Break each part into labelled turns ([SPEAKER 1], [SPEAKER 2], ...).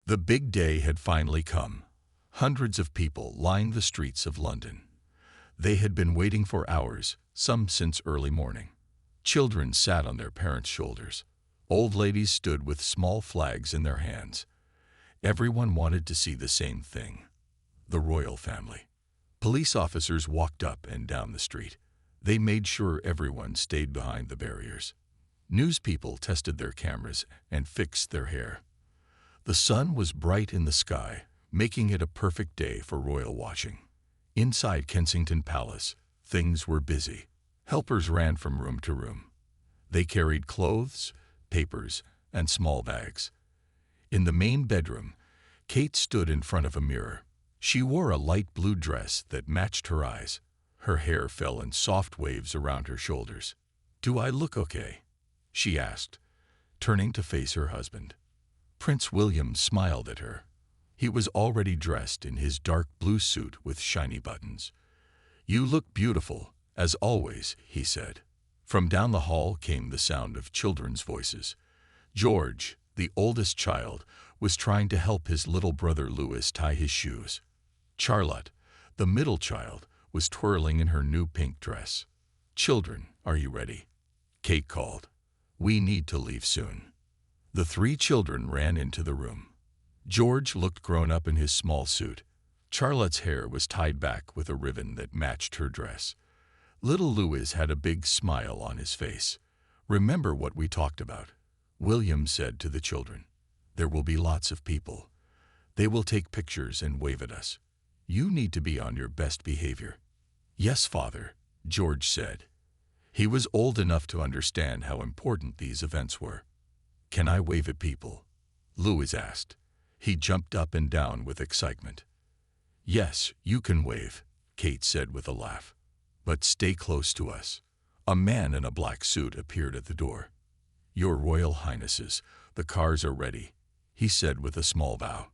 [SPEAKER 1] The big day had finally come. Hundreds of people lined the streets of London. They had been waiting for hours, some since early morning. Children sat on their parents' shoulders. Old ladies stood with small flags in their hands. Everyone wanted to see the same thing: the royal family. Police officers walked up and down the street. They made sure everyone stayed behind the barriers. News people tested their cameras and fixed their hair. The sun was bright in the sky, making it a perfect day for royal watching. Inside Kensington Palace, things were busy. Helpers ran from room to room. They carried clothes, papers, and small bags. In the main bedroom, Kate stood in front of a mirror. She wore a light blue dress that matched her eyes. Her hair fell in soft waves around her shoulders. "Do I look okay?" she asked, turning to face her husband. Prince William smiled at her. He was already dressed in his dark blue suit with shiny buttons. "You look beautiful, as always," he said. From down the hall came the sound of children's voices. George, the oldest child, was trying to help his little brother Louis tie his shoes. Charlotte, the middle child, was twirling in her new pink dress. "Children, are you ready?" Kate called. "We need to leave soon." The three children ran into the room. George looked grown up in his small suit. Charlotte's hair was tied back with a ribbon that matched her dress. Little Louis had a big smile on his face. "Remember what we talked about," William said to the children. "There will be lots of people. They will take pictures and wave at us. You need to be on your best behavior." "Yes, Father," George said. He was old enough to understand how important these events were. "Can I wave at people?" Louis asked. He jumped up and down with excitement. "Yes, you can wave," Kate said with a laugh. "But stay close to us." A man in a black suit appeared at the door. "Your Royal Highnesses, the cars are ready," he said with a small bow.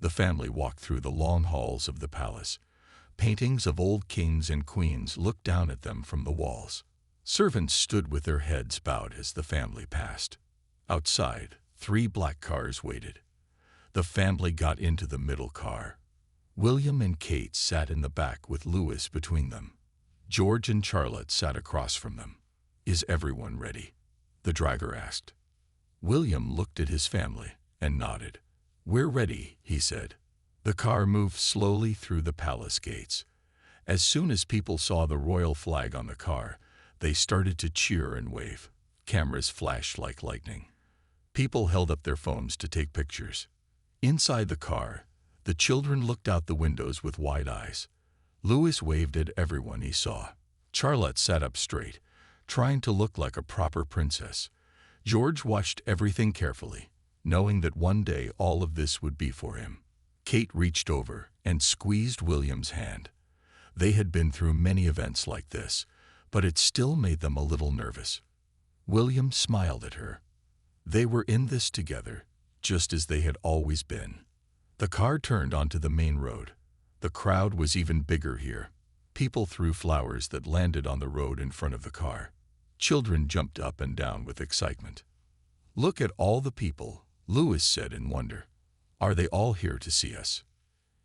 [SPEAKER 1] The family walked through the long halls of the palace. Paintings of old kings and queens looked down at them from the walls. Servants stood with their heads bowed as the family passed. Outside, 3 black cars waited. The family got into the middle car. William and Kate sat in the back with Louis between them. George and Charlotte sat across from them. "Is everyone ready?" the driver asked. William looked at his family and nodded. "We're ready," he said. The car moved slowly through the palace gates. As soon as people saw the royal flag on the car, they started to cheer and wave. Cameras flashed like lightning. People held up their phones to take pictures. Inside the car, the children looked out the windows with wide eyes. Louis waved at everyone he saw. Charlotte sat up straight, trying to look like a proper princess. George watched everything carefully, knowing that one day all of this would be for him. Kate reached over and squeezed William's hand. They had been through many events like this, but it still made them a little nervous. William smiled at her. They were in this together, just as they had always been. The car turned onto the main road. The crowd was even bigger here. People threw flowers that landed on the road in front of the car. Children jumped up and down with excitement. "Look at all the people," Louis said in wonder. "Are they all here to see us?"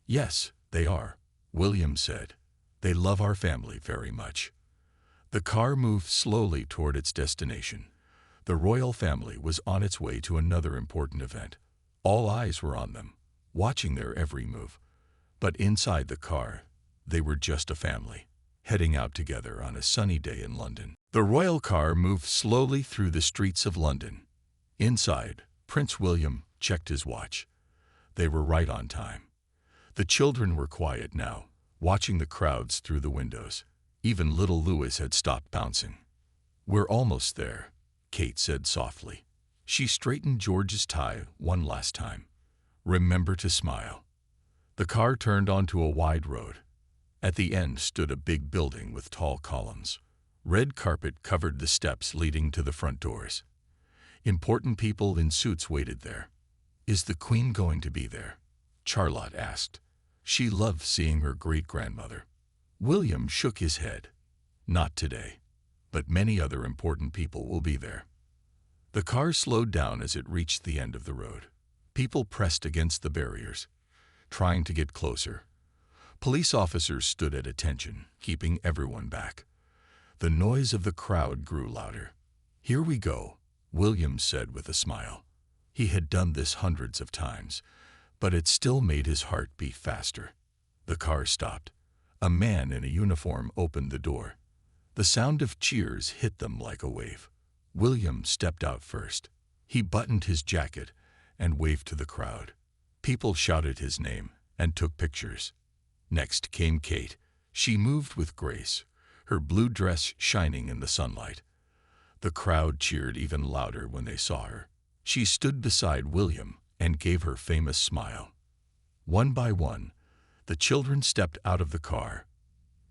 [SPEAKER 1] "Yes, they are," William said. "They love our family very much." The car moved slowly toward its destination. The royal family was on its way to another important event. All eyes were on them, watching their every move. But inside the car, they were just a family, heading out together on a sunny day in London. The royal car moved slowly through the streets of London. Inside, Prince William checked his watch. They were right on time. The children were quiet now, watching the crowds through the windows. Even little Louis had stopped bouncing. "We're almost there," Kate said softly. She straightened George's tie one last time. "Remember to smile." The car turned onto a wide road. At the end stood a big building with tall columns. Red carpet covered the steps leading to the front doors. Important people in suits waited there. "Is the Queen going to be there?" Charlotte asked. She loved seeing her great-grandmother. William shook his head. "Not today, but many other important people will be there." The car slowed down as it reached the end of the road. People pressed against the barriers, trying to get closer. Police officers stood at attention, keeping everyone back. The noise of the crowd grew louder. "Here we go," William said with a smile. He had done this hundreds of times, but it still made his heart beat faster. The car stopped. A man in a uniform opened the door. The sound of cheers hit them like a wave. William stepped out first. He buttoned his jacket and waved to the crowd. People shouted his name and took pictures. Next came Kate. She moved with grace, her blue dress shining in the sunlight. The crowd cheered even louder when they saw her. She stood beside William and gave her famous smile. One by one, the children stepped out of the car.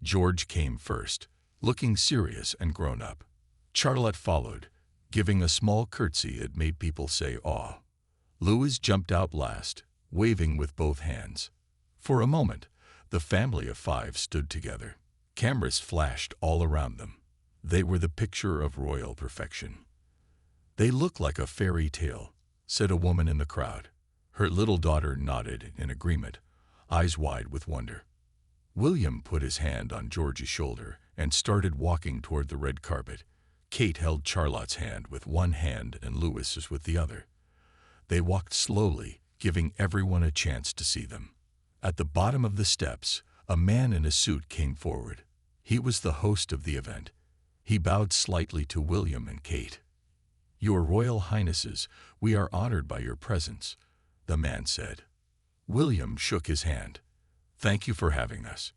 [SPEAKER 1] George came first, looking serious and grown up. Charlotte followed, giving a small curtsy that made people say "aw." Louis jumped out last, waving with both hands. For a moment, the family of five stood together. Cameras flashed all around them. They were the picture of royal perfection. "They look like a fairy tale," said a woman in the crowd. Her little daughter nodded in agreement, eyes wide with wonder. William put his hand on George's shoulder and started walking toward the red carpet. Kate held Charlotte's hand with one hand and Louis's with the other. They walked slowly, giving everyone a chance to see them. At the bottom of the steps, a man in a suit came forward. He was the host of the event. He bowed slightly to William and Kate. "Your Royal Highnesses, we are honored by your presence," the man said. William shook his hand. "Thank you for having us.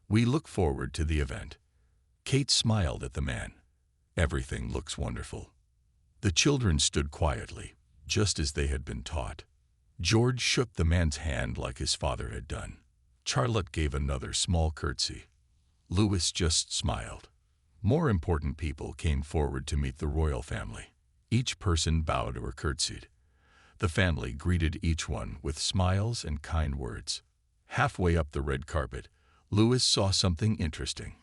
[SPEAKER 1] We look forward to the event." Kate smiled at the man. "Everything looks wonderful." The children stood quietly, just as they had been taught. George shook the man's hand like his father had done. Charlotte gave another small curtsy. Louis just smiled. More important people came forward to meet the royal family. Each person bowed or curtsied. The family greeted each one with smiles and kind words. Halfway up the red carpet, Louis saw something interesting.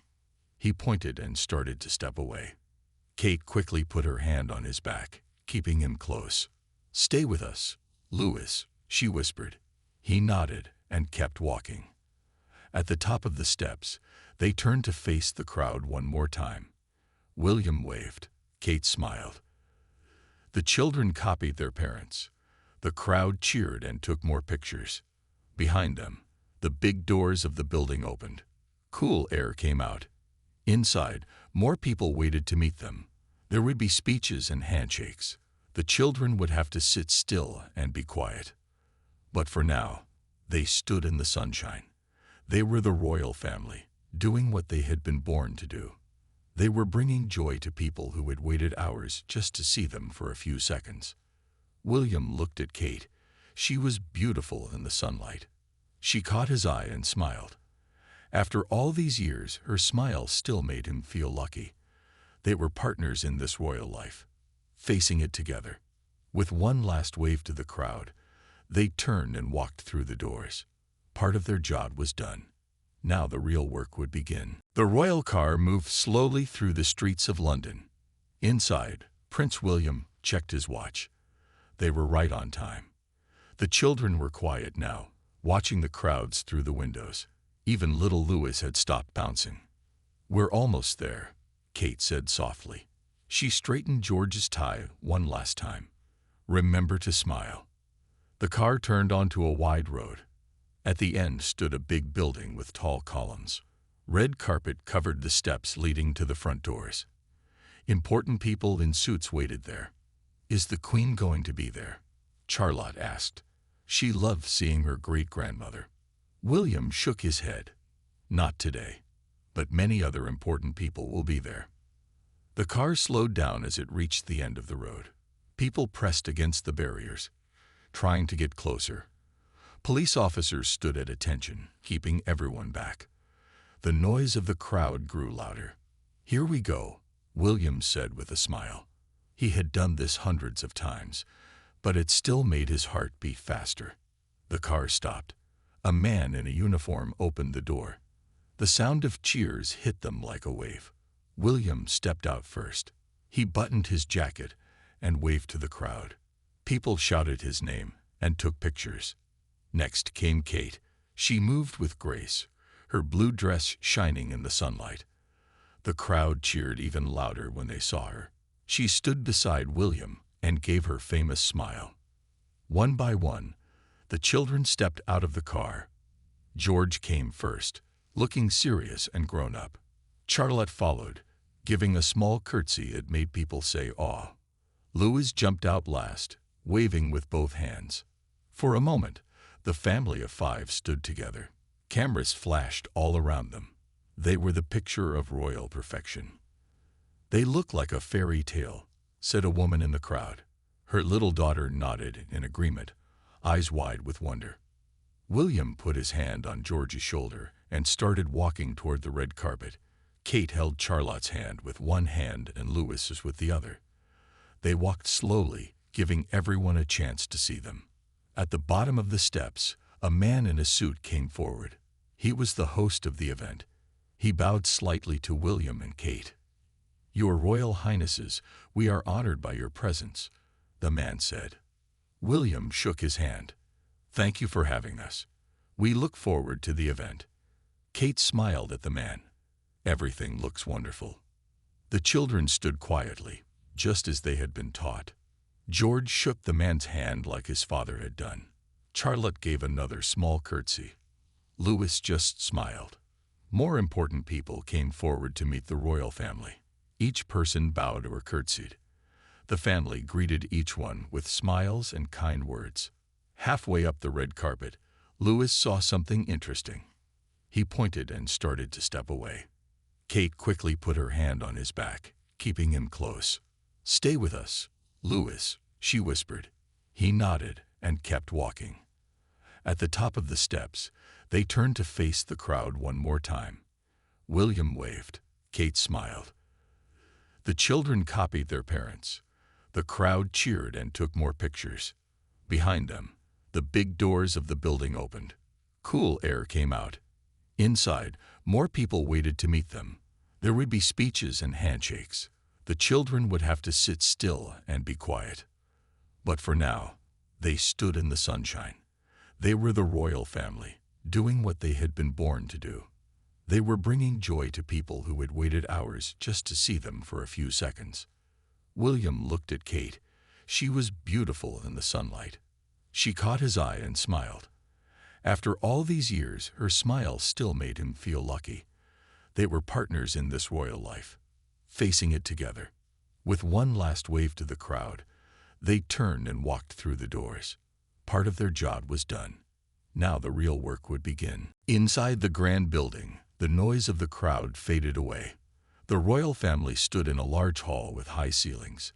[SPEAKER 1] He pointed and started to step away. Kate quickly put her hand on his back, keeping him close. "Stay with us, Louis," she whispered. He nodded and kept walking. At the top of the steps, they turned to face the crowd one more time. William waved. Kate smiled. The children copied their parents. The crowd cheered and took more pictures. Behind them, the big doors of the building opened. Cool air came out. Inside, more people waited to meet them. There would be speeches and handshakes. The children would have to sit still and be quiet. But for now, they stood in the sunshine. They were the royal family, doing what they had been born to do. They were bringing joy to people who had waited hours just to see them for a few seconds. William looked at Kate. She was beautiful in the sunlight. She caught his eye and smiled. After all these years, her smile still made him feel lucky. They were partners in this royal life, facing it together. With one last wave to the crowd, they turned and walked through the doors. Part of their job was done. Now the real work would begin. The royal car moved slowly through the streets of London. Inside, Prince William checked his watch. They were right on time. The children were quiet now, watching the crowds through the windows. Even little Louis had stopped bouncing. "We're almost there," Kate said softly. She straightened George's tie one last time. "Remember to smile." The car turned onto a wide road. At the end stood a big building with tall columns. Red carpet covered the steps leading to the front doors. Important people in suits waited there. "Is the Queen going to be there?" Charlotte asked. She loved seeing her great-grandmother. William shook his head. "Not today, but many other important people will be there." The car slowed down as it reached the end of the road. People pressed against the barriers, trying to get closer. Police officers stood at attention, keeping everyone back. The noise of the crowd grew louder. "Here we go," William said with a smile. He had done this hundreds of times, but it still made his heart beat faster. The car stopped. A man in a uniform opened the door. The sound of cheers hit them like a wave. William stepped out first. He buttoned his jacket and waved to the crowd. People shouted his name and took pictures. Next came Kate. She moved with grace, her blue dress shining in the sunlight. The crowd cheered even louder when they saw her. She stood beside William and gave her famous smile. One by one, the children stepped out of the car. George came first, looking serious and grown up. Charlotte followed, giving a small curtsy that made people say aw. Louis jumped out last, waving with both hands. For a moment, the family of 5 stood together. Cameras flashed all around them. They were the picture of royal perfection. "They look like a fairy tale," said a woman in the crowd. Her little daughter nodded in agreement, eyes wide with wonder. William put his hand on George's shoulder and started walking toward the red carpet. Kate held Charlotte's hand with one hand and Louis's with the other. They walked slowly, giving everyone a chance to see them. At the bottom of the steps, a man in a suit came forward. He was the host of the event. He bowed slightly to William and Kate. "Your Royal Highnesses, we are honored by your presence," the man said. William shook his hand. "Thank you for having us. We look forward to the event." Kate smiled at the man. "Everything looks wonderful." The children stood quietly, just as they had been taught. George shook the man's hand like his father had done. Charlotte gave another small curtsy. Louis just smiled. More important people came forward to meet the royal family. Each person bowed or curtsied. The family greeted each one with smiles and kind words. Halfway up the red carpet, Louis saw something interesting. He pointed and started to step away. Kate quickly put her hand on his back, keeping him close. "Stay with us, Louis," she whispered. He nodded and kept walking. At the top of the steps, they turned to face the crowd one more time. William waved. Kate smiled. The children copied their parents. The crowd cheered and took more pictures. Behind them, the big doors of the building opened. Cool air came out. Inside, more people waited to meet them. There would be speeches and handshakes. The children would have to sit still and be quiet. But for now, they stood in the sunshine. They were the royal family, doing what they had been born to do. They were bringing joy to people who had waited hours just to see them for a few seconds. William looked at Kate. She was beautiful in the sunlight. She caught his eye and smiled. After all these years, her smile still made him feel lucky. They were partners in this royal life, facing it together. With one last wave to the crowd, they turned and walked through the doors. Part of their job was done. Now the real work would begin. Inside the grand building, the noise of the crowd faded away. The royal family stood in a large hall with high ceilings.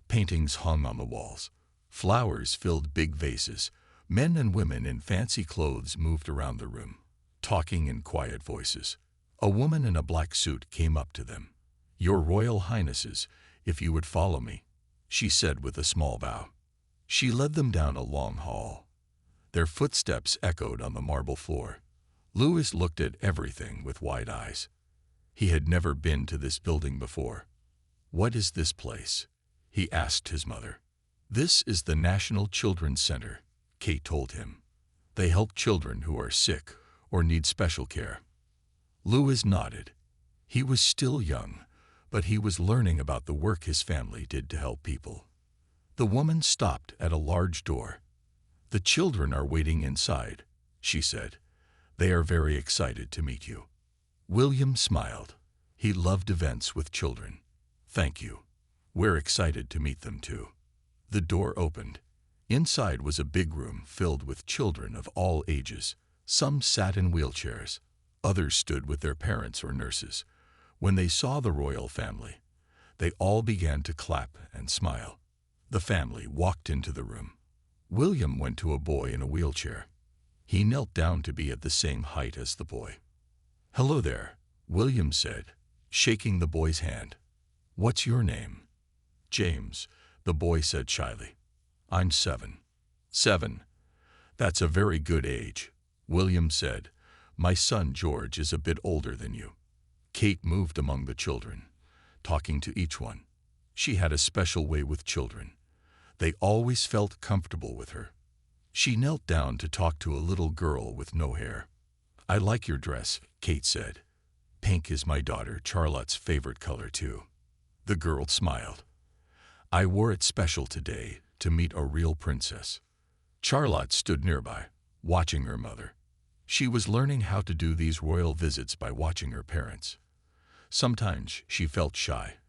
[SPEAKER 1] Paintings hung on the walls. Flowers filled big vases. Men and women in fancy clothes moved around the room, talking in quiet voices. A woman in a black suit came up to them. "Your Royal Highnesses, if you would follow me," she said with a small bow. She led them down a long hall. Their footsteps echoed on the marble floor. Louis looked at everything with wide eyes. He had never been to this building before. "What is this place?" he asked his mother. "This is the National Children's Center," Kate told him. "They help children who are sick or need special care." Louis nodded. He was still young, but he was learning about the work his family did to help people. The woman stopped at a large door. "The children are waiting inside," she said. "They are very excited to meet you." William smiled. He loved events with children. "Thank you. We're excited to meet them too." The door opened. Inside was a big room filled with children of all ages. Some sat in wheelchairs. Others stood with their parents or nurses. When they saw the royal family, they all began to clap and smile. The family walked into the room. William went to a boy in a wheelchair. He knelt down to be at the same height as the boy. "Hello there," William said, shaking the boy's hand. "What's your name?" "James," the boy said shyly. "I'm 7. 7? That's a very good age," William said. "My son George is a bit older than you." Kate moved among the children, talking to each one. She had a special way with children. They always felt comfortable with her. She knelt down to talk to a little girl with no hair. "I like your dress," Kate said. "Pink is my daughter Charlotte's favorite color too." The girl smiled. "I wore it special today to meet a real princess." Charlotte stood nearby, watching her mother. She was learning how to do these royal visits by watching her parents. Sometimes she felt shy,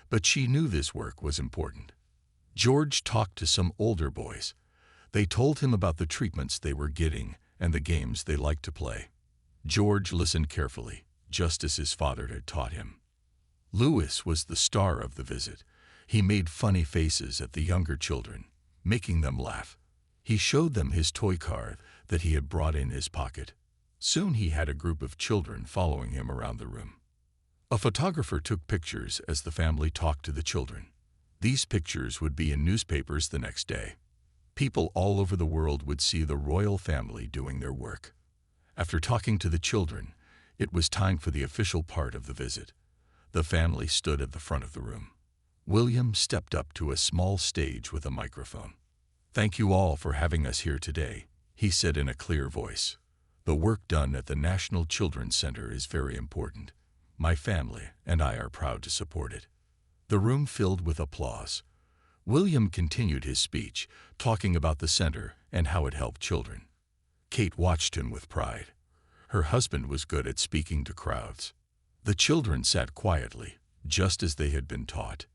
[SPEAKER 1] but she knew this work was important. George talked to some older boys. They told him about the treatments they were getting and the games they liked to play. George listened carefully, just as his father had taught him. Louis was the star of the visit. He made funny faces at the younger children, making them laugh. He showed them his toy car that he had brought in his pocket. Soon he had a group of children following him around the room. A photographer took pictures as the family talked to the children. These pictures would be in newspapers the next day. People all over the world would see the royal family doing their work. After talking to the children, it was time for the official part of the visit. The family stood at the front of the room. William stepped up to a small stage with a microphone. "Thank you all for having us here today," he said in a clear voice. "The work done at the National Children's Center is very important. My family and I are proud to support it." The room filled with applause. William continued his speech, talking about the center and how it helped children. Kate watched him with pride. Her husband was good at speaking to crowds. The children sat quietly, just as they had been taught.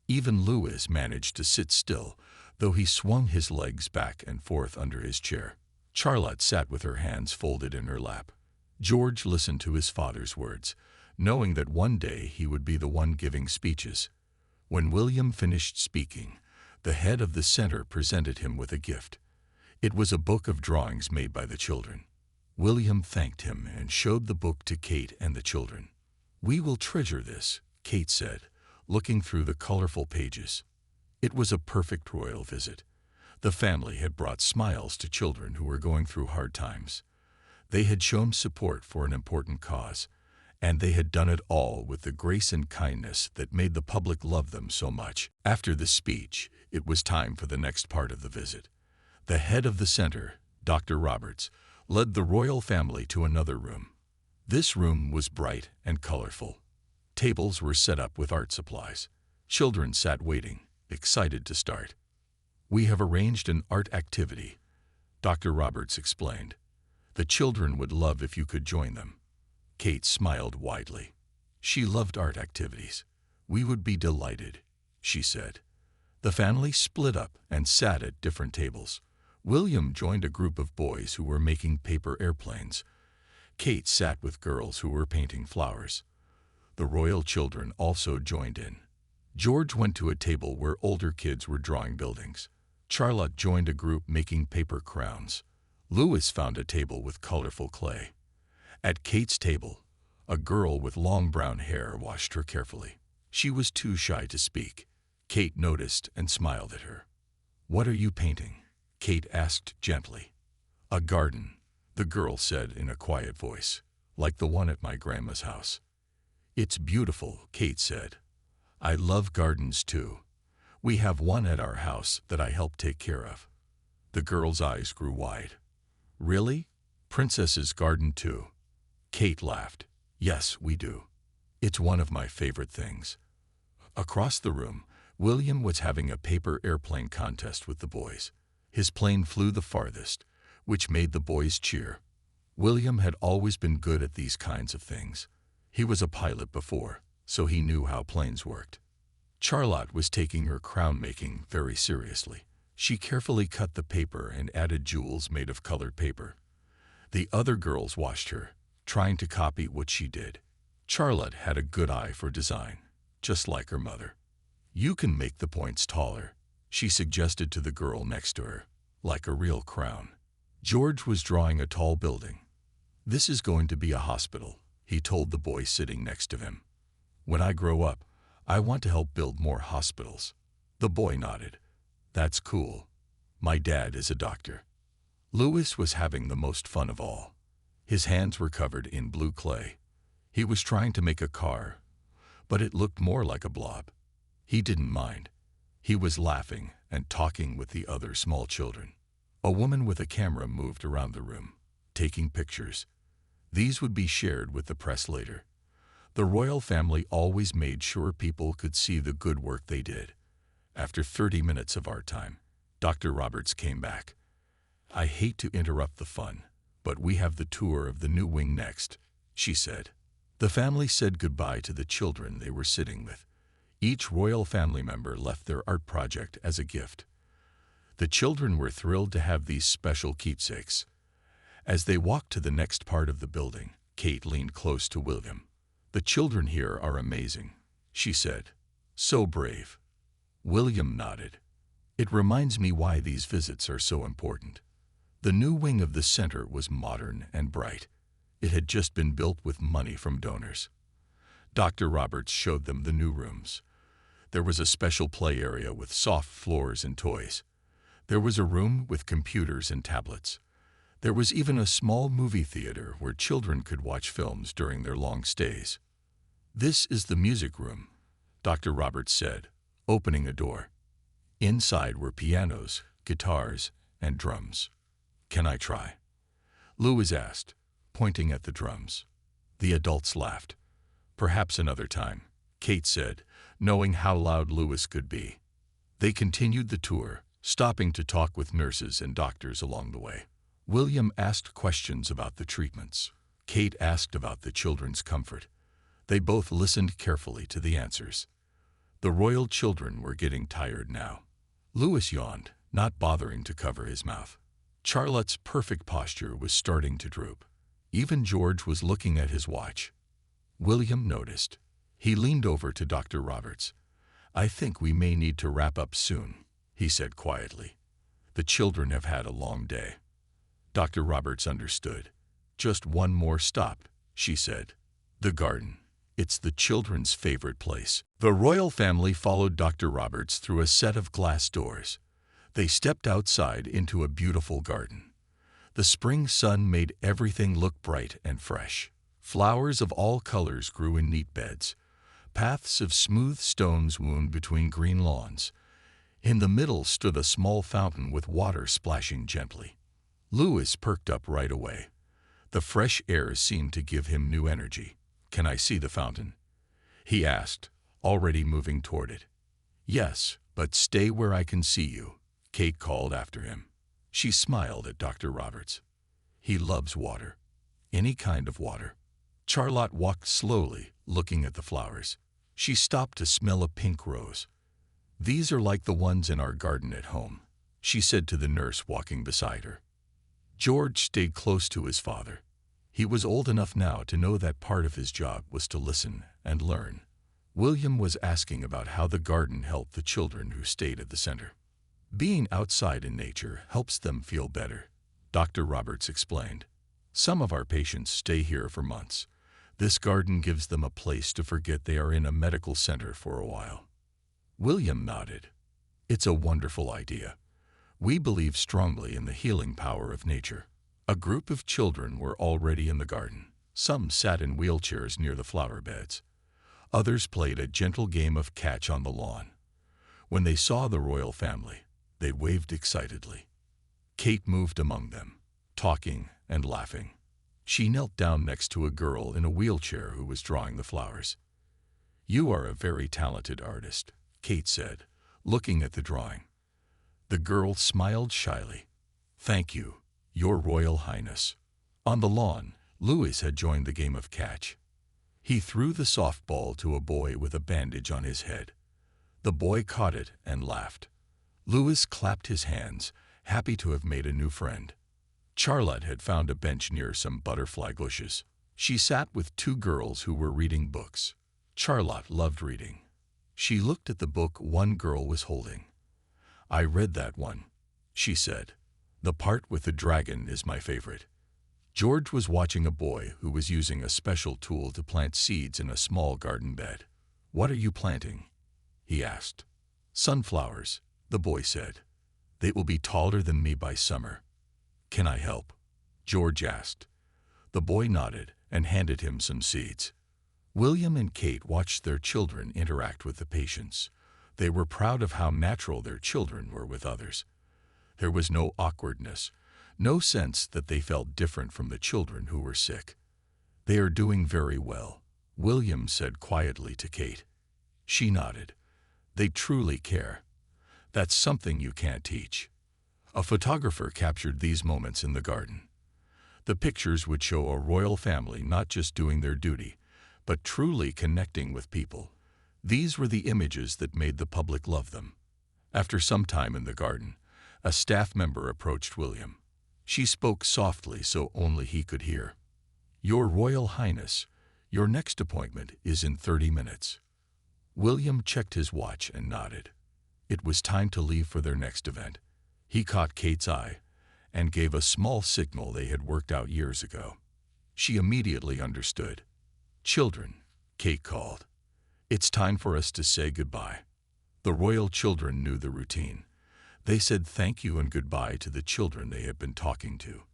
[SPEAKER 1] Even Louis managed to sit still, though he swung his legs back and forth under his chair. Charlotte sat with her hands folded in her lap. George listened to his father's words, knowing that one day he would be the one giving speeches. When William finished speaking, the head of the center presented him with a gift. It was a book of drawings made by the children. William thanked him and showed the book to Kate and the children. "We will treasure this," Kate said, looking through the colorful pages. It was a perfect royal visit. The family had brought smiles to children who were going through hard times. They had shown support for an important cause, and they had done it all with the grace and kindness that made the public love them so much. After the speech, it was time for the next part of the visit. The head of the center, Dr. Roberts, led the royal family to another room. This room was bright and colorful. Tables were set up with art supplies. Children sat waiting, excited to start. "We have arranged an art activity," Dr. Roberts explained. "The children would love if you could join them." Kate smiled widely. She loved art activities. "We would be delighted," she said. The family split up and sat at different tables. William joined a group of boys who were making paper airplanes. Kate sat with girls who were painting flowers. The royal children also joined in. George went to a table where older kids were drawing buildings. Charlotte joined a group making paper crowns. Louis found a table with colorful clay. At Kate's table, a girl with long brown hair watched her carefully. She was too shy to speak. Kate noticed and smiled at her. "What are you painting?" Kate asked gently. "A garden," the girl said in a quiet voice, "like the one at my grandma's house." "It's beautiful," Kate said. "I love gardens too. We have one at our house that I help take care of." The girl's eyes grew wide. "Really? Princess's garden too?" Kate laughed. "Yes, we do. It's one of my favorite things." Across the room, William was having a paper airplane contest with the boys. His plane flew the farthest, which made the boys cheer. William had always been good at these kinds of things. He was a pilot before, so he knew how planes worked. Charlotte was taking her crown making very seriously. She carefully cut the paper and added jewels made of colored paper. The other girls watched her, trying to copy what she did. Charlotte had a good eye for design, just like her mother. "You can make the points taller," she suggested to the girl next to her, "like a real crown." George was drawing a tall building. "This is going to be a hospital," he told the boy sitting next to him. "When I grow up, I want to help build more hospitals." The boy nodded. "That's cool. My dad is a doctor." Louis was having the most fun of all. His hands were covered in blue clay. He was trying to make a car, but it looked more like a blob. He didn't mind. He was laughing and talking with the other small children. A woman with a camera moved around the room, taking pictures. These would be shared with the press later. The royal family always made sure people could see the good work they did. After 30 minutes of our time, Dr. Roberts came back. "I hate to interrupt the fun, but we have the tour of the new wing next," she said. The family said goodbye to the children they were sitting with. Each royal family member left their art project as a gift. The children were thrilled to have these special keepsakes. As they walked to the next part of the building, Kate leaned close to William. "The children here are amazing," she said. "So brave." William nodded. "It reminds me why these visits are so important." The new wing of the center was modern and bright. It had just been built with money from donors. Dr. Roberts showed them the new rooms. There was a special play area with soft floors and toys. There was a room with computers and tablets. There was even a small movie theater where children could watch films during their long stays. "This is the music room," Dr. Roberts said, opening a door. Inside were pianos, guitars, and drums. "Can I try?" Louis asked, pointing at the drums. The adults laughed. "Perhaps another time," Kate said, knowing how loud Louis could be. They continued the tour, stopping to talk with nurses and doctors along the way. William asked questions about the treatments. Kate asked about the children's comfort. They both listened carefully to the answers. The royal children were getting tired now. Louis yawned, not bothering to cover his mouth. Charlotte's perfect posture was starting to droop. Even George was looking at his watch. William noticed. He leaned over to Dr. Roberts. "I think we may need to wrap up soon," he said quietly. "The children have had a long day." Dr. Roberts understood. "Just one more stop," she said. "The garden. It's the children's favorite place." The royal family followed Dr. Roberts through a set of glass doors. They stepped outside into a beautiful garden. The spring sun made everything look bright and fresh. Flowers of all colors grew in neat beds. Paths of smooth stones wound between green lawns. In the middle stood a small fountain with water splashing gently. Louis perked up right away. The fresh air seemed to give him new energy. "Can I see the fountain?" he asked, already moving toward it. "Yes, but stay where I can see you," Kate called after him. She smiled at Dr. Roberts. "He loves water. Any kind of water." Charlotte walked slowly, looking at the flowers. She stopped to smell a pink rose. "These are like the ones in our garden at home," she said to the nurse walking beside her. George stayed close to his father. He was old enough now to know that part of his job was to listen and learn. William was asking about how the garden helped the children who stayed at the center. "Being outside in nature helps them feel better," Dr. Roberts explained. "Some of our patients stay here for months. This garden gives them a place to forget they are in a medical center for a while." William nodded. "It's a wonderful idea. We believe strongly in the healing power of nature." A group of children were already in the garden. Some sat in wheelchairs near the flower beds. Others played a gentle game of catch on the lawn. When they saw the royal family, they waved excitedly. Kate moved among them, talking and laughing. She knelt down next to a girl in a wheelchair who was drawing the flowers. "You are a very talented artist," Kate said, looking at the drawing. The girl smiled shyly. "Thank you, Your Royal Highness." On the lawn, Louis had joined the game of catch. He threw the softball to a boy with a bandage on his head. The boy caught it and laughed. Louis clapped his hands, happy to have made a new friend. Charlotte had found a bench near some butterfly bushes. She sat with two girls who were reading books. Charlotte loved reading. She looked at the book one girl was holding. "I read that one," she said. "The part with the dragon is my favorite." George was watching a boy who was using a special tool to plant seeds in a small garden bed. "What are you planting?" he asked. "Sunflowers," the boy said. "They will be taller than me by summer." "Can I help?" George asked. The boy nodded and handed him some seeds. William and Kate watched their children interact with the patients. They were proud of how natural their children were with others. There was no awkwardness, no sense that they felt different from the children who were sick. "They are doing very well," William said quietly to Kate. She nodded. "They truly care. That's something you can't teach." A photographer captured these moments in the garden. The pictures would show a royal family not just doing their duty, but truly connecting with people. These were the images that made the public love them. After some time in the garden, a staff member approached William. She spoke softly so only he could hear. "Your Royal Highness, your next appointment is in 30 minutes. William checked his watch and nodded. It was time to leave for their next event. He caught Kate's eye and gave a small signal they had worked out years ago. She immediately understood. "Children," Kate called. "It's time for us to say goodbye." The royal children knew the routine. They said thank you and goodbye to the children they had been talking to.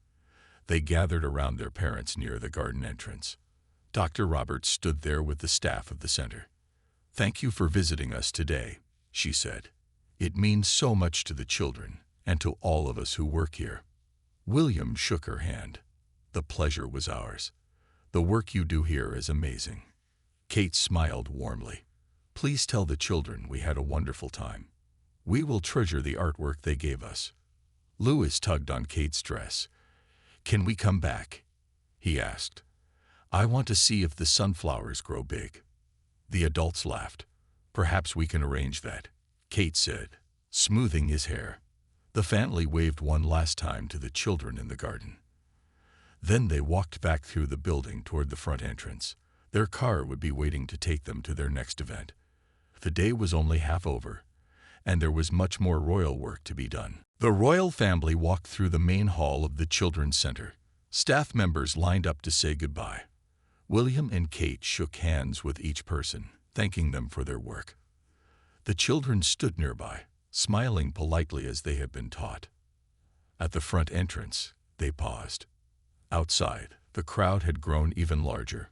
[SPEAKER 1] They gathered around their parents near the garden entrance. Dr. Roberts stood there with the staff of the center. "Thank you for visiting us today," she said. "It means so much to the children and to all of us who work here." William shook her hand. "The pleasure was ours. The work you do here is amazing." Kate smiled warmly. "Please tell the children we had a wonderful time. We will treasure the artwork they gave us." Louis tugged on Kate's dress. "Can we come back?" he asked. "I want to see if the sunflowers grow big." The adults laughed. "Perhaps we can arrange that," Kate said, smoothing his hair. The family waved one last time to the children in the garden. Then they walked back through the building toward the front entrance. Their car would be waiting to take them to their next event. The day was only half over, and there was much more royal work to be done. The royal family walked through the main hall of the Children's Center. Staff members lined up to say goodbye. William and Kate shook hands with each person, thanking them for their work. The children stood nearby, smiling politely as they had been taught. At the front entrance, they paused. Outside, the crowd had grown even larger.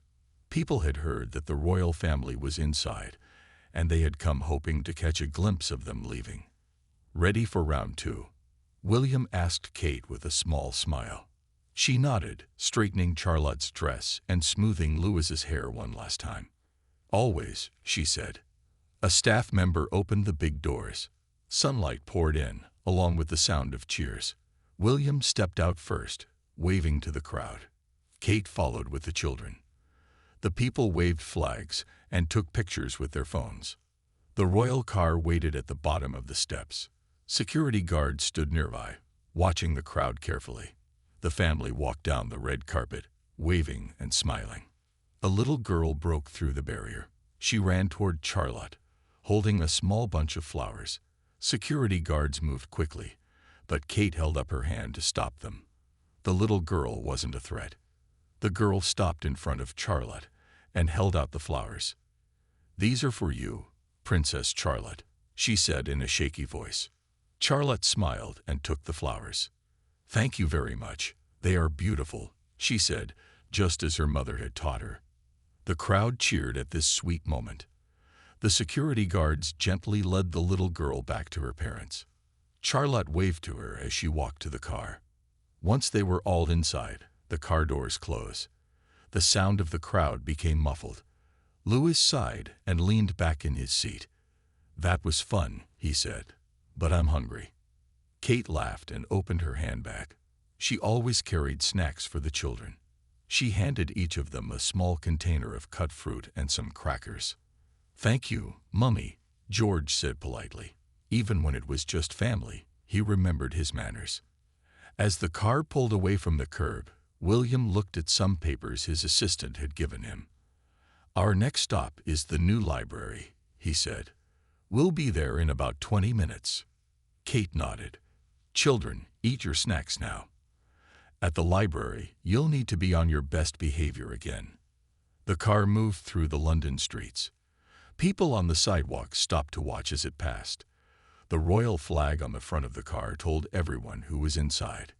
[SPEAKER 1] People had heard that the royal family was inside, and they had come hoping to catch a glimpse of them leaving. "Ready for round two?" William asked Kate with a small smile. She nodded, straightening Charlotte's dress and smoothing Louis's hair one last time. "Always," she said. A staff member opened the big doors. Sunlight poured in, along with the sound of cheers. William stepped out first, waving to the crowd. Kate followed with the children. The people waved flags and took pictures with their phones. The royal car waited at the bottom of the steps. Security guards stood nearby, watching the crowd carefully. The family walked down the red carpet, waving and smiling. A little girl broke through the barrier. She ran toward Charlotte, holding a small bunch of flowers. Security guards moved quickly, but Kate held up her hand to stop them. The little girl wasn't a threat. The girl stopped in front of Charlotte and held out the flowers. "These are for you, Princess Charlotte," she said in a shaky voice. Charlotte smiled and took the flowers. "Thank you very much. They are beautiful," she said, just as her mother had taught her. The crowd cheered at this sweet moment. The security guards gently led the little girl back to her parents. Charlotte waved to her as she walked to the car. Once they were all inside, the car doors closed. The sound of the crowd became muffled. Louis sighed and leaned back in his seat. "That was fun," he said, "but I'm hungry." Kate laughed and opened her handbag. She always carried snacks for the children. She handed each of them a small container of cut fruit and some crackers. "Thank you, Mummy," George said politely. Even when it was just family, he remembered his manners. As the car pulled away from the curb, William looked at some papers his assistant had given him. "Our next stop is the new library," he said. "We'll be there in about 20 minutes." Kate nodded. "Children, eat your snacks now. At the library, you'll need to be on your best behavior again." The car moved through the London streets. People on the sidewalk stopped to watch as it passed. The royal flag on the front of the car told everyone who was inside.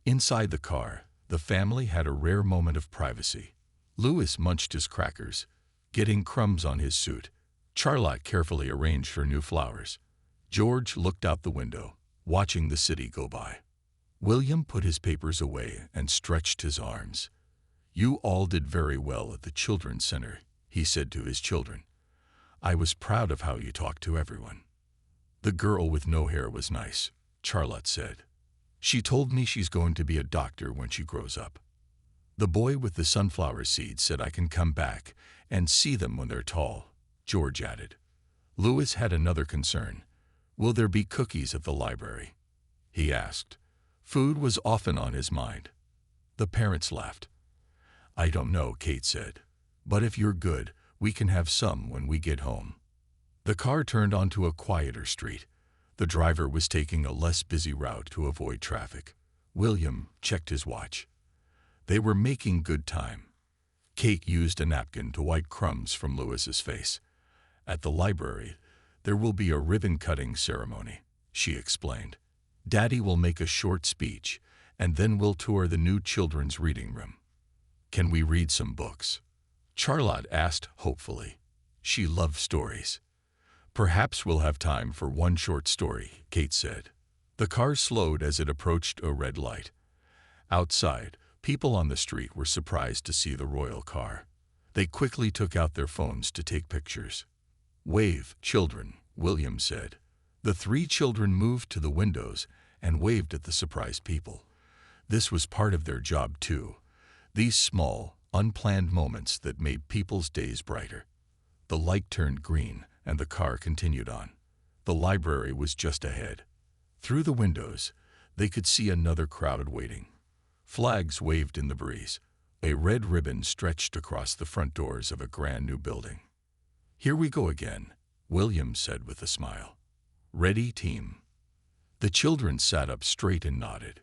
[SPEAKER 1] Inside the car, the family had a rare moment of privacy. Louis munched his crackers, getting crumbs on his suit. Charlotte carefully arranged her new flowers. George looked out the window, watching the city go by. William put his papers away and stretched his arms. "You all did very well at the Children's Center," he said to his children. "I was proud of how you talked to everyone." "The girl with no hair was nice," Charlotte said. "She told me she's going to be a doctor when she grows up." "The boy with the sunflower seeds said I can come back and see them when they're tall," George added. Louis had another concern. "Will there be cookies at the library?" he asked. Food was often on his mind. The parents laughed. "I don't know," Kate said. "But if you're good, we can have some when we get home." The car turned onto a quieter street. The driver was taking a less busy route to avoid traffic. William checked his watch. They were making good time. Kate used a napkin to wipe crumbs from Louis's face. "At the library, there will be a ribbon-cutting ceremony," she explained. "Daddy will make a short speech, and then we'll tour the new children's reading room." "Can we read some books?" Charlotte asked hopefully. She loved stories. "Perhaps we'll have time for one short story," Kate said. The car slowed as it approached a red light. Outside, people on the street were surprised to see the royal car. They quickly took out their phones to take pictures. "Wave, children," William said. The 3 children moved to the windows and waved at the surprised people. This was part of their job too. These small, unplanned moments that made people's days brighter. The light turned green and the car continued on. The library was just ahead. Through the windows, they could see another crowd waiting. Flags waved in the breeze. A red ribbon stretched across the front doors of a grand new building. "Here we go again," William said with a smile. "Ready, team?" The children sat up straight and nodded.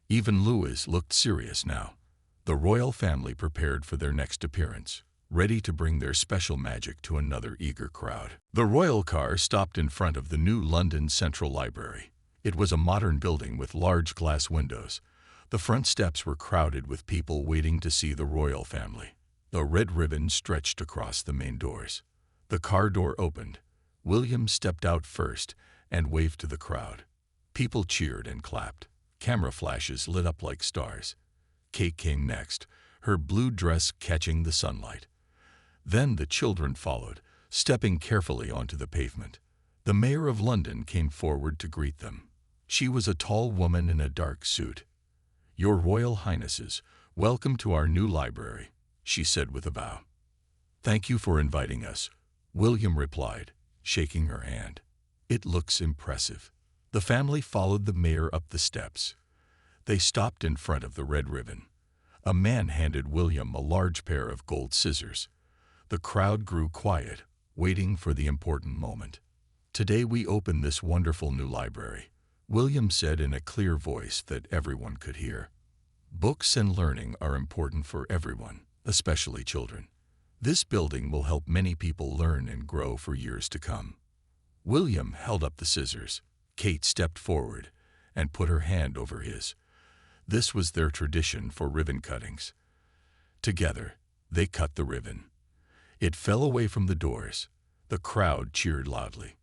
[SPEAKER 1] Even Louis looked serious now. The royal family prepared for their next appearance, ready to bring their special magic to another eager crowd. The royal car stopped in front of the new London Central Library. It was a modern building with large glass windows. The front steps were crowded with people waiting to see the royal family. The red ribbon stretched across the main doors. The car door opened. William stepped out first and waved to the crowd. People cheered and clapped. Camera flashes lit up like stars. Kate came next, her blue dress catching the sunlight. Then the children followed, stepping carefully onto the pavement. The mayor of London came forward to greet them. She was a tall woman in a dark suit. "Your Royal Highnesses, welcome to our new library," she said with a bow. "Thank you for inviting us," William replied, shaking her hand. "It looks impressive." The family followed the mayor up the steps. They stopped in front of the red ribbon. A man handed William a large pair of gold scissors. The crowd grew quiet, waiting for the important moment. "Today we open this wonderful new library," William said in a clear voice that everyone could hear. "Books and learning are important for everyone, especially children. This building will help many people learn and grow for years to come." William held up the scissors. Kate stepped forward and put her hand over his. This was their tradition for ribbon cuttings. Together, they cut the ribbon. It fell away from the doors. The crowd cheered loudly.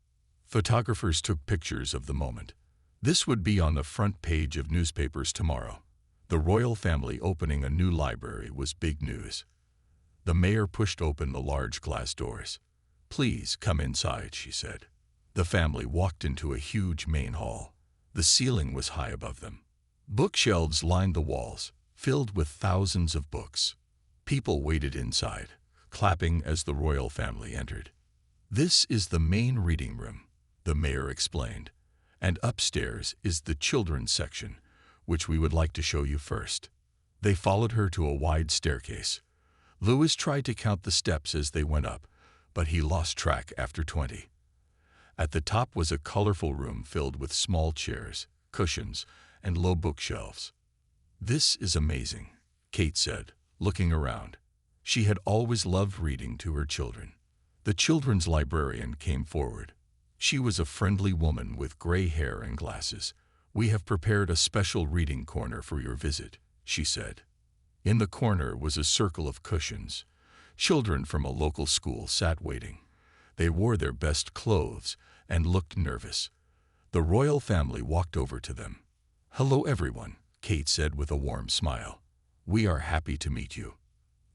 [SPEAKER 1] Photographers took pictures of the moment. This would be on the front page of newspapers tomorrow. The royal family opening a new library was big news. The mayor pushed open the large glass doors. "Please come inside," she said. The family walked into a huge main hall. The ceiling was high above them. Bookshelves lined the walls, filled with thousands of books. People waited inside, clapping as the royal family entered. "This is the main reading room," the mayor explained, "and upstairs is the children's section, which we would like to show you first." They followed her to a wide staircase. Louis tried to count the steps as they went up, but he lost track after 20. At the top was a colorful room filled with small chairs, cushions, and low bookshelves. "This is amazing," Kate said, looking around. She had always loved reading to her children. The children's librarian came forward. She was a friendly woman with gray hair and glasses. "We have prepared a special reading corner for your visit," she said. In the corner was a circle of cushions. Children from a local school sat waiting. They wore their best clothes and looked nervous. The royal family walked over to them. "Hello, everyone," Kate said with a warm smile. "We are happy to meet you."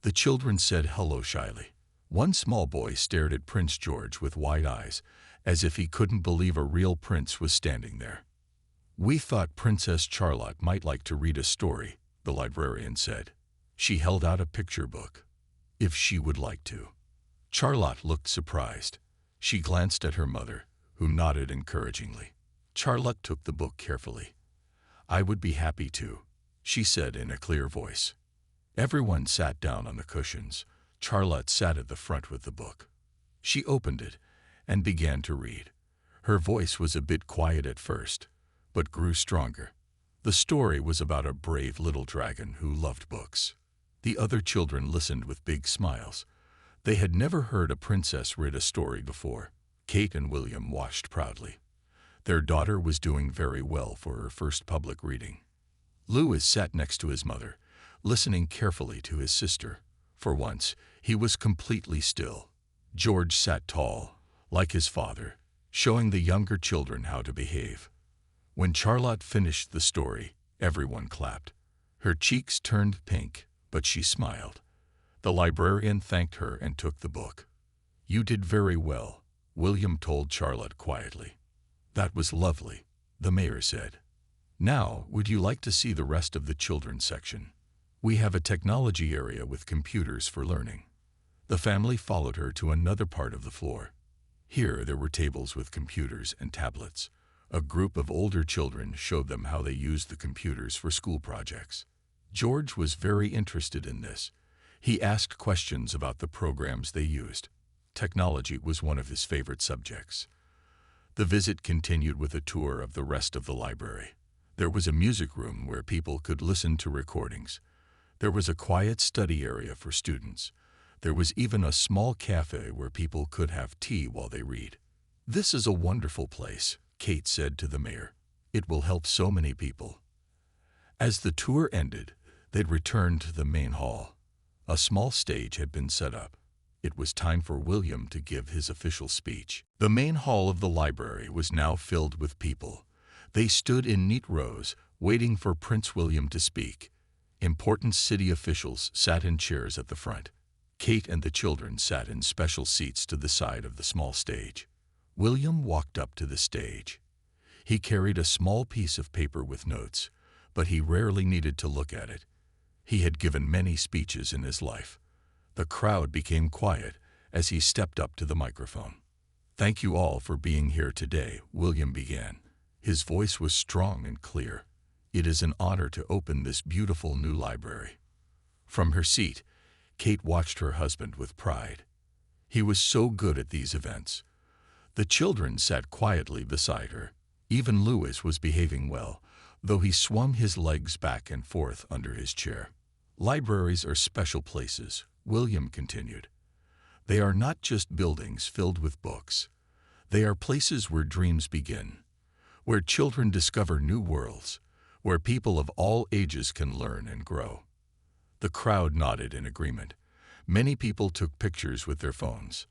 [SPEAKER 1] The children said hello shyly. One small boy stared at Prince George with wide eyes, as if he couldn't believe a real prince was standing there. "We thought Princess Charlotte might like to read a story," the librarian said. She held out a picture book. "If she would like to." Charlotte looked surprised. She glanced at her mother, who nodded encouragingly. Charlotte took the book carefully. "I would be happy to," she said in a clear voice. Everyone sat down on the cushions. Charlotte sat at the front with the book. She opened it and began to read. Her voice was a bit quiet at first, but grew stronger. The story was about a brave little dragon who loved books. The other children listened with big smiles. They had never heard a princess read a story before. Kate and William watched proudly. Their daughter was doing very well for her first public reading. Louis sat next to his mother, listening carefully to his sister. For once, he was completely still. George sat tall, like his father, showing the younger children how to behave. When Charlotte finished the story, everyone clapped. Her cheeks turned pink, but she smiled. The librarian thanked her and took the book. "You did very well," William told Charlotte quietly. "That was lovely," the mayor said. "Now, would you like to see the rest of the children's section? We have a technology area with computers for learning." The family followed her to another part of the floor. Here there were tables with computers and tablets. A group of older children showed them how they used the computers for school projects. George was very interested in this. He asked questions about the programs they used. Technology was one of his favorite subjects. The visit continued with a tour of the rest of the library. There was a music room where people could listen to recordings. There was a quiet study area for students. There was even a small cafe where people could have tea while they read. "This is a wonderful place," Kate said to the mayor. "It will help so many people." As the tour ended, they'd returned to the main hall. A small stage had been set up. It was time for William to give his official speech. The main hall of the library was now filled with people. They stood in neat rows, waiting for Prince William to speak. Important city officials sat in chairs at the front. Kate and the children sat in special seats to the side of the small stage. William walked up to the stage. He carried a small piece of paper with notes, but he rarely needed to look at it. He had given many speeches in his life. The crowd became quiet as he stepped up to the microphone. "Thank you all for being here today," William began. His voice was strong and clear. "It is an honor to open this beautiful new library." From her seat, Kate watched her husband with pride. He was so good at these events. The children sat quietly beside her. Even Louis was behaving well, though he swung his legs back and forth under his chair. "Libraries are special places," William continued. "They are not just buildings filled with books. They are places where dreams begin, where children discover new worlds, where people of all ages can learn and grow." The crowd nodded in agreement. Many people took pictures with their phones.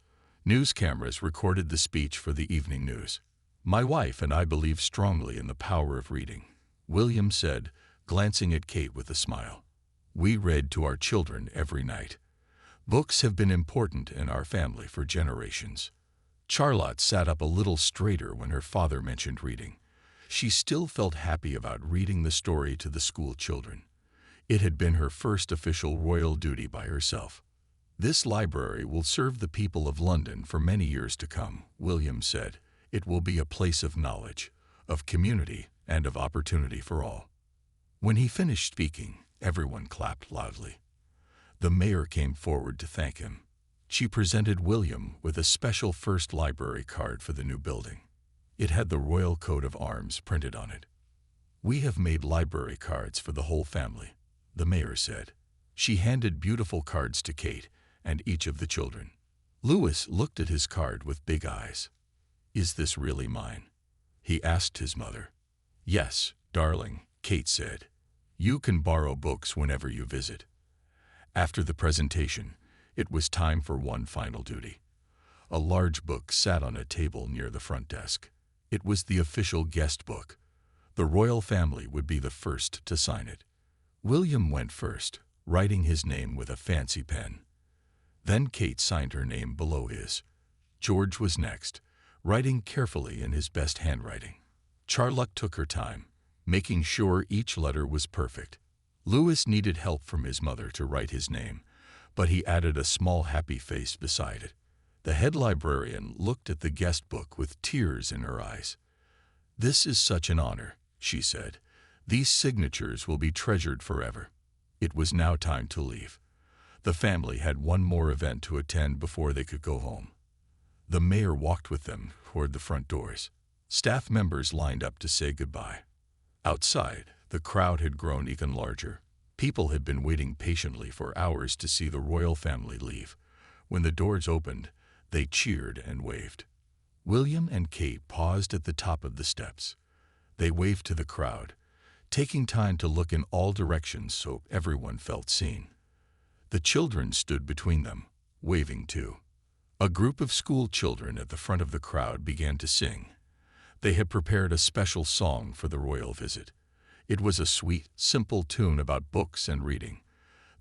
[SPEAKER 1] News cameras recorded the speech for the evening news. "My wife and I believe strongly in the power of reading," William said, glancing at Kate with a smile. "We read to our children every night. Books have been important in our family for generations." Charlotte sat up a little straighter when her father mentioned reading. She still felt happy about reading the story to the school children. It had been her first official royal duty by herself. "This library will serve the people of London for many years to come," William said. "It will be a place of knowledge, of community, and of opportunity for all." When he finished speaking, everyone clapped loudly. The mayor came forward to thank him. She presented William with a special first library card for the new building. It had the royal coat of arms printed on it. "We have made library cards for the whole family," the mayor said. She handed beautiful cards to Kate and each of the children. Louis looked at his card with big eyes. "Is this really mine?" he asked his mother. "Yes, darling," Kate said. "You can borrow books whenever you visit." After the presentation, it was time for one final duty. A large book sat on a table near the front desk. It was the official guest book. The royal family would be the first to sign it. William went first, writing his name with a fancy pen. Then Kate signed her name below his. George was next, writing carefully in his best handwriting. Charlotte took her time, making sure each letter was perfect. Louis needed help from his mother to write his name, but he added a small happy face beside it. The head librarian looked at the guest book with tears in her eyes. "This is such an honor," she said. "These signatures will be treasured forever." It was now time to leave. The family had one more event to attend before they could go home. The mayor walked with them toward the front doors. Staff members lined up to say goodbye. Outside, the crowd had grown even larger. People had been waiting patiently for hours to see the royal family leave. When the doors opened, they cheered and waved. William and Kate paused at the top of the steps. They waved to the crowd, taking time to look in all directions so everyone felt seen. The children stood between them, waving too. A group of school children at the front of the crowd began to sing. They had prepared a special song for the royal visit. It was a sweet, simple tune about books and reading.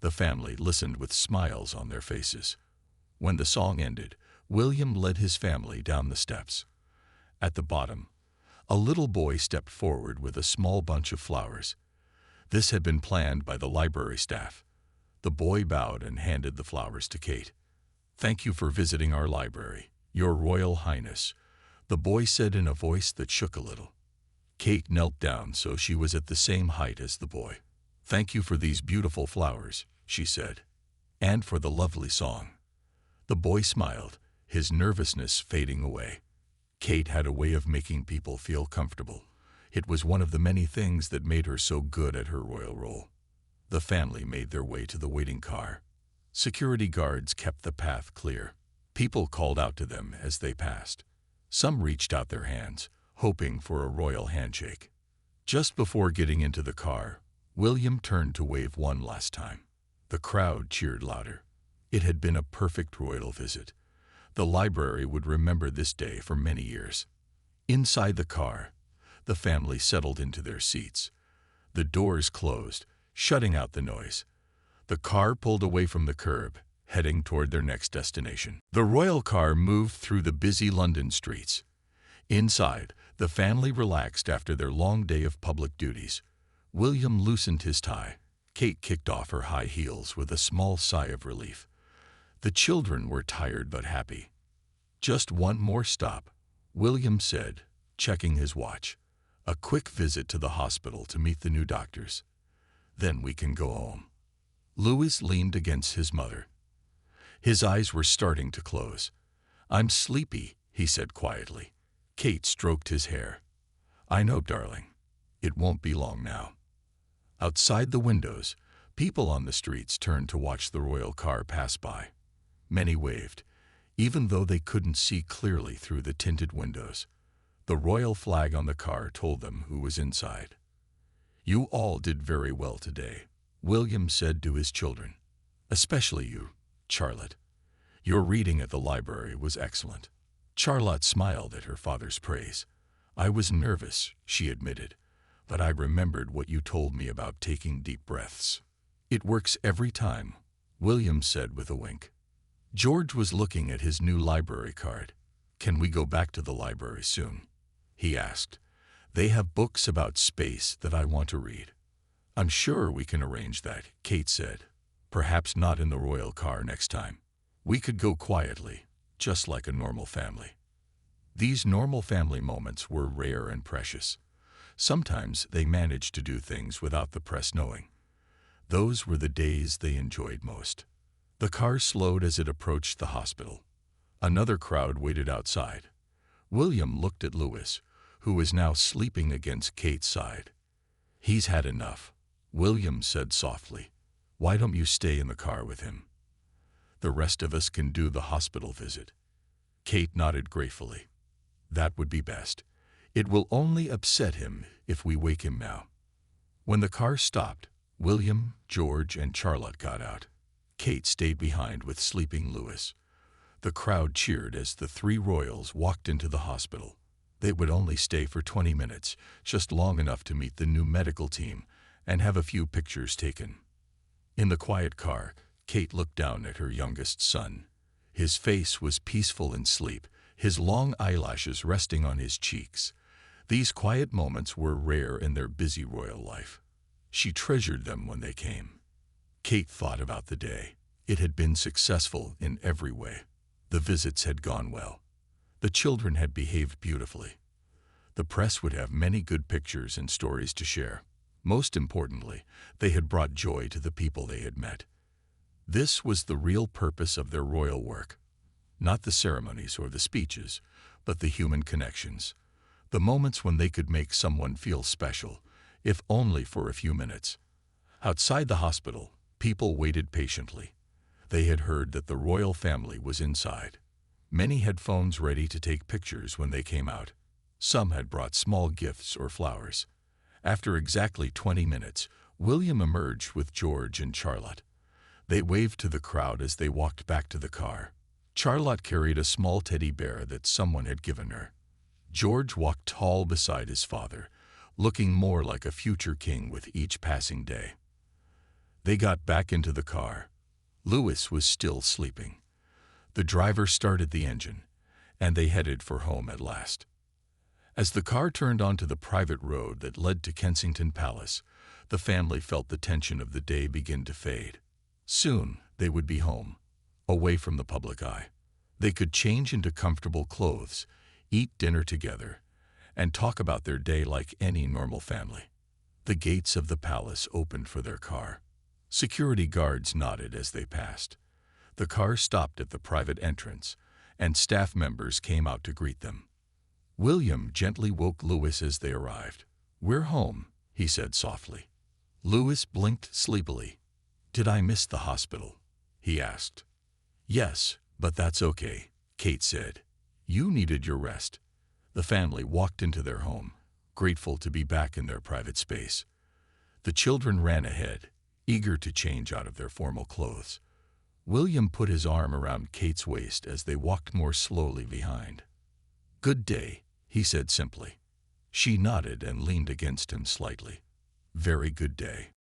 [SPEAKER 1] The family listened with smiles on their faces. When the song ended, William led his family down the steps. At the bottom, a little boy stepped forward with a small bunch of flowers. This had been planned by the library staff. The boy bowed and handed the flowers to Kate. "Thank you for visiting our library, Your Royal Highness," the boy said in a voice that shook a little. Kate knelt down so she was at the same height as the boy. "Thank you for these beautiful flowers," she said, "and for the lovely song." The boy smiled, his nervousness fading away. Kate had a way of making people feel comfortable. It was one of the many things that made her so good at her royal role. The family made their way to the waiting car. Security guards kept the path clear. People called out to them as they passed. Some reached out their hands, hoping for a royal handshake. Just before getting into the car, William turned to wave one last time. The crowd cheered louder. It had been a perfect royal visit. The library would remember this day for many years. Inside the car, the family settled into their seats. The doors closed, shutting out the noise. The car pulled away from the curb, heading toward their next destination. The royal car moved through the busy London streets. Inside, the family relaxed after their long day of public duties. William loosened his tie. Kate kicked off her high heels with a small sigh of relief. The children were tired but happy. "Just one more stop," William said, checking his watch. "A quick visit to the hospital to meet the new doctors. Then we can go home." Louis leaned against his mother. His eyes were starting to close. "I'm sleepy," he said quietly. Kate stroked his hair. "I know, darling. It won't be long now." Outside the windows, people on the streets turned to watch the royal car pass by. Many waved, even though they couldn't see clearly through the tinted windows. The royal flag on the car told them who was inside. "You all did very well today," William said to his children. "Especially you, Charlotte. Your reading at the library was excellent." Charlotte smiled at her father's praise. "I was nervous," she admitted, "but I remembered what you told me about taking deep breaths." "It works every time," William said with a wink. George was looking at his new library card. "Can we go back to the library soon?" he asked. "They have books about space that I want to read." "I'm sure we can arrange that," Kate said. "Perhaps not in the royal car next time. We could go quietly, just like a normal family." These normal family moments were rare and precious. Sometimes they managed to do things without the press knowing. Those were the days they enjoyed most. The car slowed as it approached the hospital. Another crowd waited outside. William looked at Louis, who was now sleeping against Kate's side. "He's had enough," William said softly. "Why don't you stay in the car with him? The rest of us can do the hospital visit." Kate nodded gratefully. "That would be best. It will only upset him if we wake him now." When the car stopped, William, George, and Charlotte got out. Kate stayed behind with sleeping Louis. The crowd cheered as the three royals walked into the hospital. They would only stay for 20 minutes, just long enough to meet the new medical team and have a few pictures taken. In the quiet car, Kate looked down at her youngest son. His face was peaceful in sleep, his long eyelashes resting on his cheeks. These quiet moments were rare in their busy royal life. She treasured them when they came. Kate thought about the day. It had been successful in every way. The visits had gone well. The children had behaved beautifully. The press would have many good pictures and stories to share. Most importantly, they had brought joy to the people they had met. This was the real purpose of their royal work. Not the ceremonies or the speeches, but the human connections. The moments when they could make someone feel special, if only for a few minutes. Outside the hospital, people waited patiently. They had heard that the royal family was inside. Many had phones ready to take pictures when they came out. Some had brought small gifts or flowers. After exactly 20 minutes, William emerged with George and Charlotte. They waved to the crowd as they walked back to the car. Charlotte carried a small teddy bear that someone had given her. George walked tall beside his father, looking more like a future king with each passing day. They got back into the car. Louis was still sleeping. The driver started the engine, and they headed for home at last. As the car turned onto the private road that led to Kensington Palace, the family felt the tension of the day begin to fade. Soon, they would be home, away from the public eye. They could change into comfortable clothes, eat dinner together, and talk about their day like any normal family. The gates of the palace opened for their car. Security guards nodded as they passed. The car stopped at the private entrance, and staff members came out to greet them. William gently woke Louis as they arrived. "We're home," he said softly. Louis blinked sleepily. "Did I miss the hospital?" he asked. "Yes, but that's okay," Kate said. "You needed your rest." The family walked into their home, grateful to be back in their private space. The children ran ahead, eager to change out of their formal clothes. William put his arm around Kate's waist as they walked more slowly behind. "Good day," he said simply. She nodded and leaned against him slightly. "Very good day."